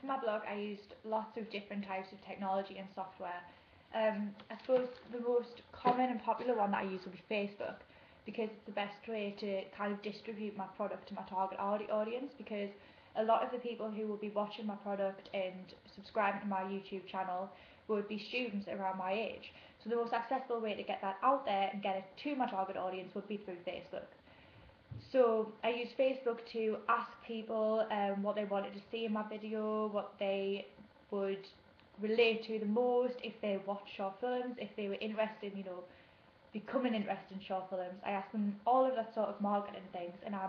For my blog, I used lots of different types of technology and software. I suppose the most common and popular one that I use would be Facebook, because it's the best way to kind of distribute my product to my target audience. Because a lot of the people who will be watching my product and subscribing to my YouTube channel would be students around my age. So the most accessible way to get that out there and get it to my target audience would be through Facebook. So I use Facebook to ask people what they wanted to see in my video, what they would relate to the most, if they watch short films, if they were interested, becoming interested in short films. I asked them all of that sort of marketing things, and I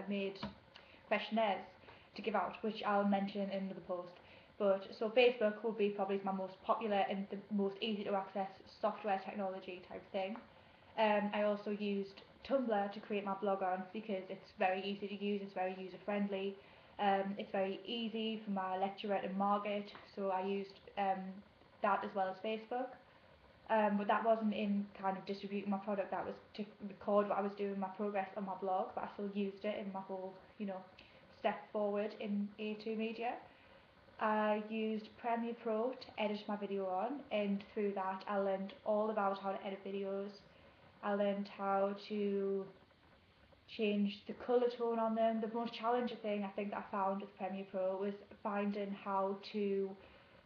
made questionnaires to give out, which I'll mention in another post. But so Facebook will be probably my most popular and the most easy to access software technology type thing. I also used Tumblr to create my blog on because it's very easy to use, it's very user friendly, it's very easy for my lecturer to market, so I used that as well as Facebook. But that wasn't in kind of distributing my product, that was to record what I was doing, my progress on my blog, but I still used it in my whole, step forward in A2 Media. I used Premiere Pro to edit my video on, and through that I learned all about how to edit videos. I learned how to change the colour tone on them. The most challenging thing I think that I found with Premiere Pro was finding how to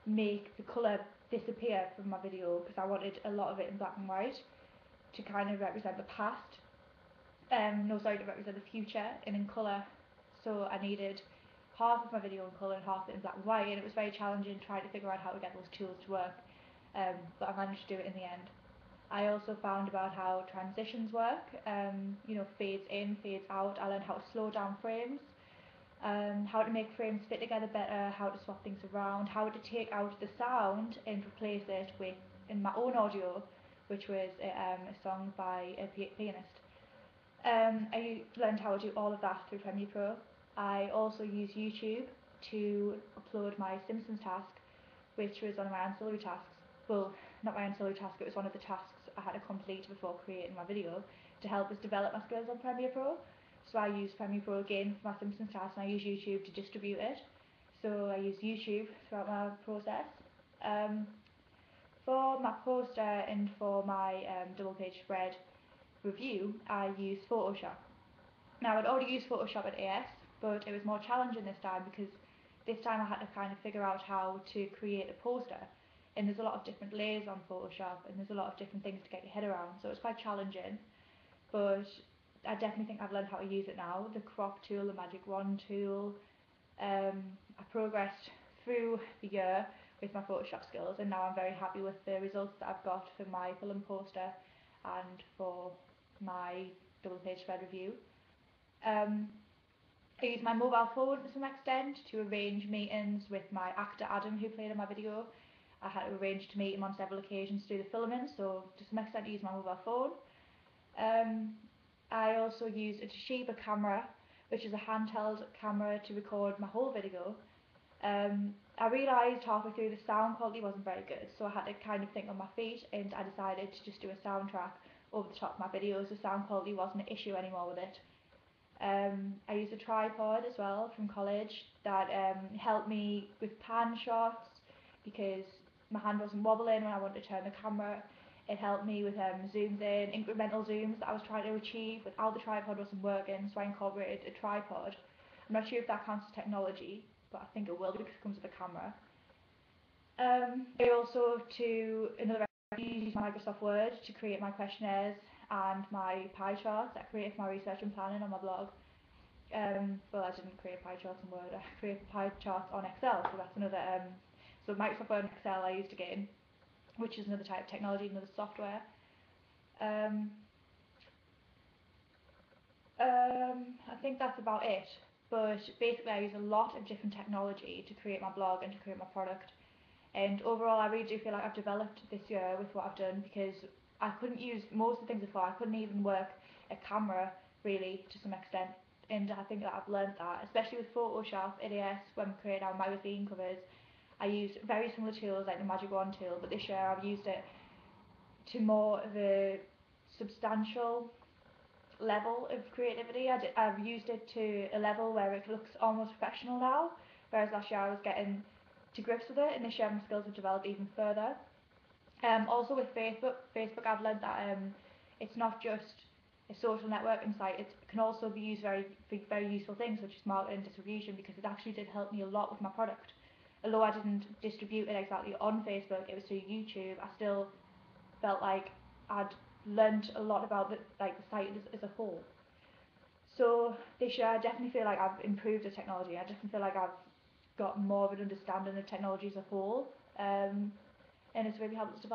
make the colour disappear from my video, because I wanted a lot of it in black and white to kind of represent the past. No, sorry, to represent the future and in colour. So I needed half of my video in colour and half of it in black and white, and it was very challenging trying to figure out how to get those tools to work. But I managed to do it in the end. I also found about how transitions work, fades in, fades out. I learned how to slow down frames, how to make frames fit together better, how to swap things around, how to take out the sound and replace it with in my own audio, which was a song by a pianist. I learned how to do all of that through Premiere Pro. I also use YouTube to upload my Simpsons task, which was one of my ancillary tasks. Well, not my ancillary task, it was one of the tasks I had to complete before creating my video to help us develop my skills on Premiere Pro. So I use Premiere Pro again for my Simpsons task, and I use YouTube to distribute it. So I use YouTube throughout my process. For my poster and for my double page spread review, I use Photoshop. Now I'd already used Photoshop at AS, but it was more challenging this time because this time I had to kind of figure out how to create a poster, and there's a lot of different layers on Photoshop and there's a lot of different things to get your head around, so it's quite challenging, but I definitely think I've learned how to use it now. The crop tool, the magic wand tool, I progressed through the year with my Photoshop skills, and now I'm very happy with the results that I've got for my film poster and for my double page spread review. I use my mobile phone to some extent to arrange meetings with my actor Adam, who played in my video. I had to arrange to meet him on several occasions to do the filming, so to some extent I use my mobile phone. I also use a Toshiba camera, which is a handheld camera to record my whole video. I realised halfway through the sound quality wasn't very good, so I had to kind of think on my feet, and I decided to just do a soundtrack over the top of my videos. The sound quality wasn't an issue anymore with it. I used a tripod as well from college that helped me with pan shots because my hand wasn't wobbling when I wanted to turn the camera. It helped me with zooms in, incremental zooms that I was trying to achieve without the tripod wasn't working, so I incorporated a tripod. I'm not sure if that counts as technology, but I think it will because it comes with a camera. I also, to another use Microsoft Word to create my questionnaires and my pie charts. I created my research and planning on my blog. Well, I didn't create pie charts in Word, I created pie charts on Excel, so that's another, so Microsoft Word and Excel I used again, which is another type of technology, another software. I think that's about it, but basically I use a lot of different technology to create my blog and to create my product, and overall I really do feel like I've developed this year with what I've done, because I couldn't use most of the things before. I couldn't even work a camera really to some extent, and I think that I've learned that, especially with Photoshop at AS when we create our magazine covers. I used very similar tools like the magic wand tool, but this year I've used it to more of a substantial level of creativity. I've used it to a level where it looks almost professional now, whereas last year I was getting to grips with it, and this year my skills have developed even further. Also with Facebook I've learned that it's not just a social networking site, it can also be used for very useful things such as marketing and distribution, because it actually did help me a lot with my product. Although I didn't distribute it exactly on Facebook, it was through YouTube, I still felt like I'd learned a lot about the site as a whole. So this year I definitely feel like I've improved the technology. I definitely feel like I've got more of an understanding of technology as a whole, and it's really helped us develop.